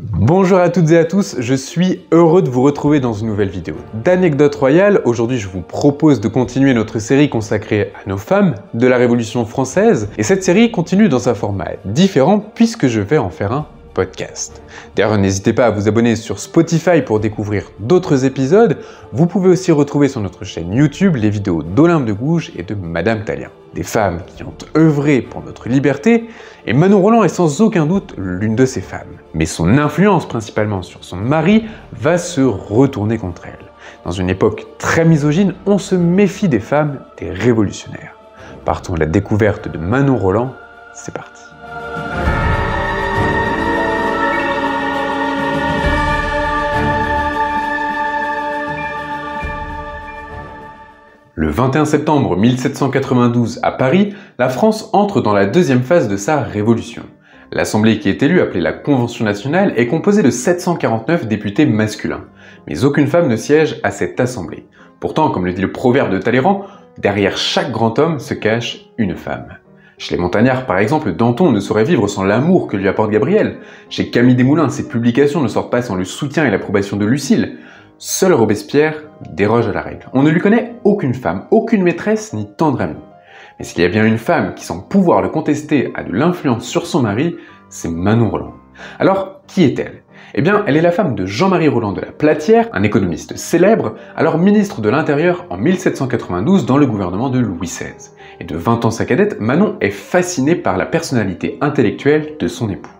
Bonjour à toutes et à tous, je suis heureux de vous retrouver dans une nouvelle vidéo d'Anecdotes Royales. Aujourd'hui, je vous propose de continuer notre série consacrée à nos femmes de la Révolution française. Et cette série continue dans un format différent puisque je vais en faire un podcast. D'ailleurs, n'hésitez pas à vous abonner sur Spotify pour découvrir d'autres épisodes. Vous pouvez aussi retrouver sur notre chaîne YouTube les vidéos d'Olympe de Gouges et de Madame Tallien. Des femmes qui ont œuvré pour notre liberté, et Manon Roland est sans aucun doute l'une de ces femmes. Mais son influence, principalement sur son mari, va se retourner contre elle. Dans une époque très misogyne, on se méfie des femmes, des révolutionnaires. Partons à la découverte de Manon Roland, c'est parti. Le 21 septembre 1792, à Paris, la France entre dans la deuxième phase de sa révolution. L'Assemblée qui est élue, appelée la Convention nationale, est composée de 749 députés masculins. Mais aucune femme ne siège à cette assemblée. Pourtant, comme le dit le proverbe de Talleyrand, derrière chaque grand homme se cache une femme. Chez les montagnards, par exemple, Danton ne saurait vivre sans l'amour que lui apporte Gabrielle. Chez Camille Desmoulins, ses publications ne sortent pas sans le soutien et l'approbation de Lucile. Seul Robespierre déroge à la règle. On ne lui connaît aucune femme, aucune maîtresse ni tendre amie. Mais s'il y a bien une femme qui, sans pouvoir le contester, a de l'influence sur son mari, c'est Manon Roland. Alors, qui est-elle ? Eh bien, elle est la femme de Jean-Marie Roland de la Platière, un économiste célèbre, alors ministre de l'Intérieur en 1792 dans le gouvernement de Louis XVI. Et de 20 ans sa cadette, Manon est fascinée par la personnalité intellectuelle de son époux.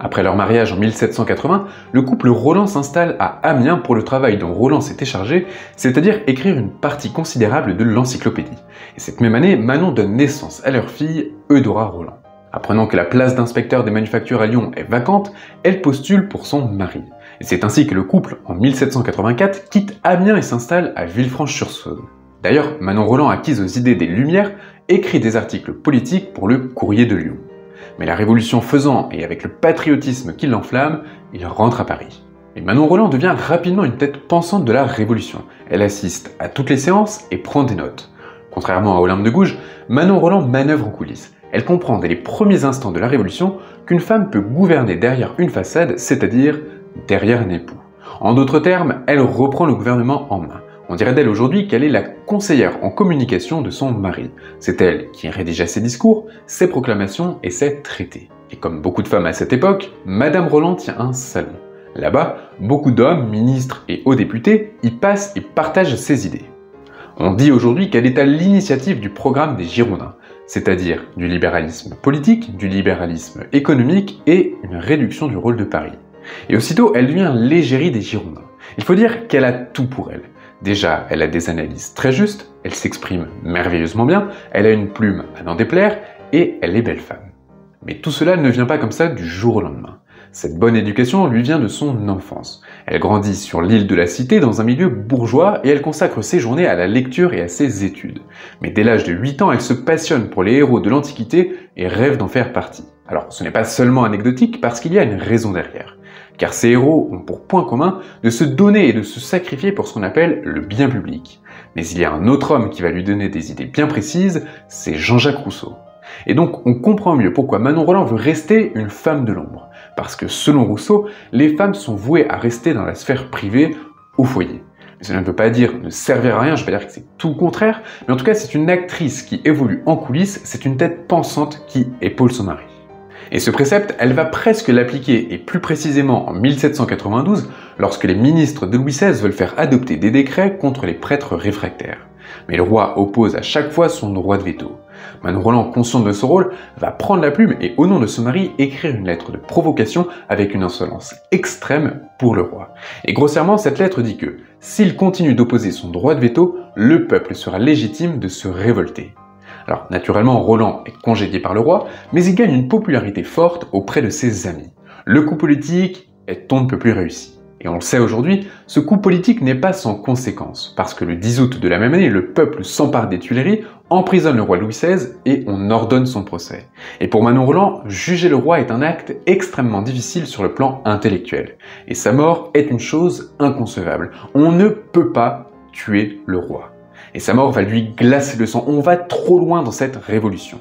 Après leur mariage en 1780, le couple Roland s'installe à Amiens pour le travail dont Roland s'était chargé, c'est-à-dire écrire une partie considérable de l'encyclopédie. Et cette même année, Manon donne naissance à leur fille, Eudora Roland. Apprenant que la place d'inspecteur des manufactures à Lyon est vacante, elle postule pour son mari. Et c'est ainsi que le couple, en 1784, quitte Amiens et s'installe à Villefranche-sur-Saône. D'ailleurs, Manon Roland, acquise aux idées des Lumières, écrit des articles politiques pour le Courrier de Lyon. Mais la Révolution faisant, et avec le patriotisme qui l'enflamme, il rentre à Paris. Et Manon Roland devient rapidement une tête pensante de la Révolution. Elle assiste à toutes les séances et prend des notes. Contrairement à Olympe de Gouges, Manon Roland manœuvre en coulisses. Elle comprend dès les premiers instants de la Révolution qu'une femme peut gouverner derrière une façade, c'est-à-dire derrière un époux. En d'autres termes, elle reprend le gouvernement en main. On dirait d'elle aujourd'hui qu'elle est la conseillère en communication de son mari. C'est elle qui rédigea ses discours, ses proclamations et ses traités. Et comme beaucoup de femmes à cette époque, Madame Roland tient un salon. Là-bas, beaucoup d'hommes, ministres et hauts députés y passent et partagent ses idées. On dit aujourd'hui qu'elle est à l'initiative du programme des Girondins, c'est-à-dire du libéralisme politique, du libéralisme économique et une réduction du rôle de Paris. Et aussitôt, elle devient l'égérie des Girondins. Il faut dire qu'elle a tout pour elle. Déjà, elle a des analyses très justes, elle s'exprime merveilleusement bien, elle a une plume à n'en déplaire, et elle est belle femme. Mais tout cela ne vient pas comme ça du jour au lendemain. Cette bonne éducation lui vient de son enfance. Elle grandit sur l'île de la Cité dans un milieu bourgeois et elle consacre ses journées à la lecture et à ses études. Mais dès l'âge de 8 ans, elle se passionne pour les héros de l'Antiquité et rêve d'en faire partie. Alors, ce n'est pas seulement anecdotique parce qu'il y a une raison derrière. Car ces héros ont pour point commun de se donner et de se sacrifier pour ce qu'on appelle le bien public. Mais il y a un autre homme qui va lui donner des idées bien précises, c'est Jean-Jacques Rousseau. Et donc on comprend mieux pourquoi Manon Roland veut rester une femme de l'ombre. Parce que selon Rousseau, les femmes sont vouées à rester dans la sphère privée, au foyer. Mais cela ne veut pas dire ne servir à rien, je vais dire que c'est tout le contraire, mais en tout cas c'est une actrice qui évolue en coulisses, c'est une tête pensante qui épaule son mari. Et ce précepte, elle va presque l'appliquer, et plus précisément en 1792, lorsque les ministres de Louis XVI veulent faire adopter des décrets contre les prêtres réfractaires. Mais le roi oppose à chaque fois son droit de veto. Manon Roland, consciente de ce rôle, va prendre la plume et au nom de son mari écrire une lettre de provocation avec une insolence extrême pour le roi. Et grossièrement, cette lettre dit que, s'il continue d'opposer son droit de veto, le peuple sera légitime de se révolter. Alors, naturellement, Roland est congédié par le roi, mais il gagne une popularité forte auprès de ses amis. Le coup politique est on ne peut plus réussi. Et on le sait aujourd'hui, ce coup politique n'est pas sans conséquence, parce que le 10 août de la même année, le peuple s'empare des Tuileries, emprisonne le roi Louis XVI et on ordonne son procès. Et pour Manon Roland, juger le roi est un acte extrêmement difficile sur le plan intellectuel. Et sa mort est une chose inconcevable. On ne peut pas tuer le roi. Et sa mort va lui glacer le sang. On va trop loin dans cette révolution.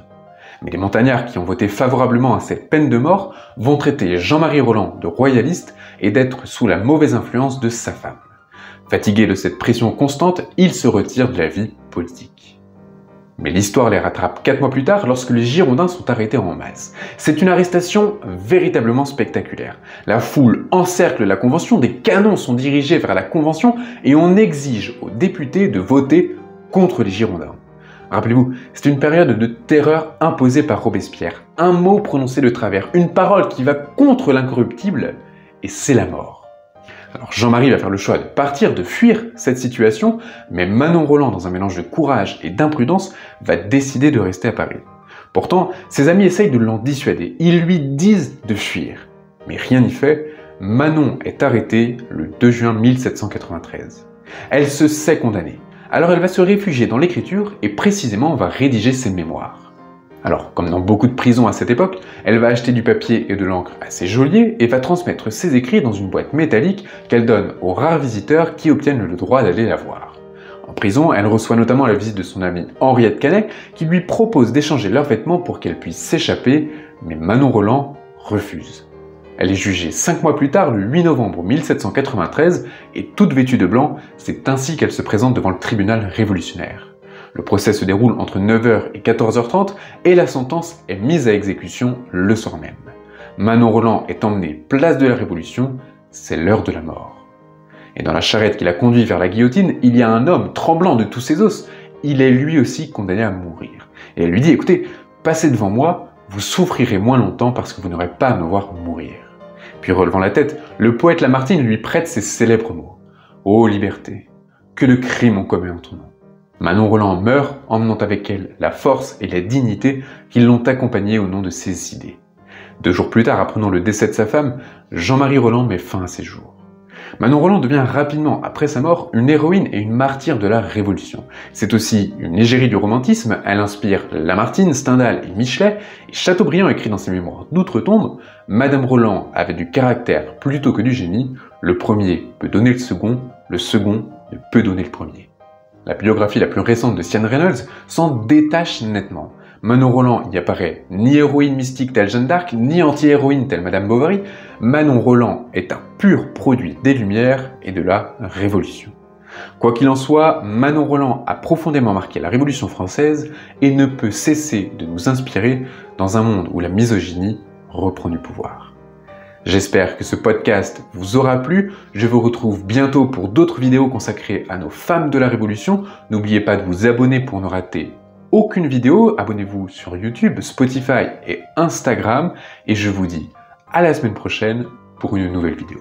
Mais les montagnards qui ont voté favorablement à cette peine de mort vont traiter Jean-Marie Roland de royaliste et d'être sous la mauvaise influence de sa femme. Fatigué de cette pression constante, il se retire de la vie politique. Mais l'histoire les rattrape 4 mois plus tard lorsque les Girondins sont arrêtés en masse. C'est une arrestation véritablement spectaculaire. La foule encercle la Convention, des canons sont dirigés vers la Convention et on exige aux députés de voter contre les Girondins. Rappelez-vous, c'est une période de terreur imposée par Robespierre. Un mot prononcé de travers, une parole qui va contre l'incorruptible, et c'est la mort. Alors Jean-Marie va faire le choix de partir, de fuir cette situation, mais Manon Roland, dans un mélange de courage et d'imprudence, va décider de rester à Paris. Pourtant, ses amis essayent de l'en dissuader, ils lui disent de fuir. Mais rien n'y fait, Manon est arrêtée le 2 juin 1793. Elle se sait condamnée, alors elle va se réfugier dans l'écriture et précisément va rédiger ses mémoires. Alors, comme dans beaucoup de prisons à cette époque, elle va acheter du papier et de l'encre à ses geôliers et va transmettre ses écrits dans une boîte métallique qu'elle donne aux rares visiteurs qui obtiennent le droit d'aller la voir. En prison, elle reçoit notamment la visite de son amie Henriette Canet qui lui propose d'échanger leurs vêtements pour qu'elle puisse s'échapper, mais Manon Roland refuse. Elle est jugée 5 mois plus tard, le 8 novembre 1793, et toute vêtue de blanc, c'est ainsi qu'elle se présente devant le tribunal révolutionnaire. Le procès se déroule entre 9h et 14h30 et la sentence est mise à exécution le soir même. Manon Roland est emmenée place de la Révolution, c'est l'heure de la mort. Et dans la charrette qui la conduit vers la guillotine, il y a un homme tremblant de tous ses os. Il est lui aussi condamné à mourir. Et elle lui dit, écoutez, passez devant moi, vous souffrirez moins longtemps parce que vous n'aurez pas à me voir mourir. Puis relevant la tête, le poète Lamartine lui prête ces célèbres mots. Ô liberté, que de crimes ont commis en ton nom. Manon Roland meurt, emmenant avec elle la force et la dignité qui l'ont accompagnée au nom de ses idées. 2 jours plus tard, apprenant le décès de sa femme, Jean-Marie Roland met fin à ses jours. Manon Roland devient rapidement, après sa mort, une héroïne et une martyre de la Révolution. C'est aussi une égérie du romantisme, elle inspire Lamartine, Stendhal et Michelet, et Chateaubriand écrit dans ses mémoires d'outre-tombe « Madame Roland avait du caractère plutôt que du génie, le premier peut donner le second ne peut donner le premier ». La biographie la plus récente de Sian Reynolds s'en détache nettement. Manon Roland n'y apparaît ni héroïne mystique telle Jeanne d'Arc, ni anti-héroïne telle Madame Bovary. Manon Roland est un pur produit des Lumières et de la Révolution. Quoi qu'il en soit, Manon Roland a profondément marqué la Révolution française et ne peut cesser de nous inspirer dans un monde où la misogynie reprend du pouvoir. J'espère que ce podcast vous aura plu. Je vous retrouve bientôt pour d'autres vidéos consacrées à nos femmes de la Révolution. N'oubliez pas de vous abonner pour ne rater aucune vidéo. Abonnez-vous sur YouTube, Spotify et Instagram. Et je vous dis à la semaine prochaine pour une nouvelle vidéo.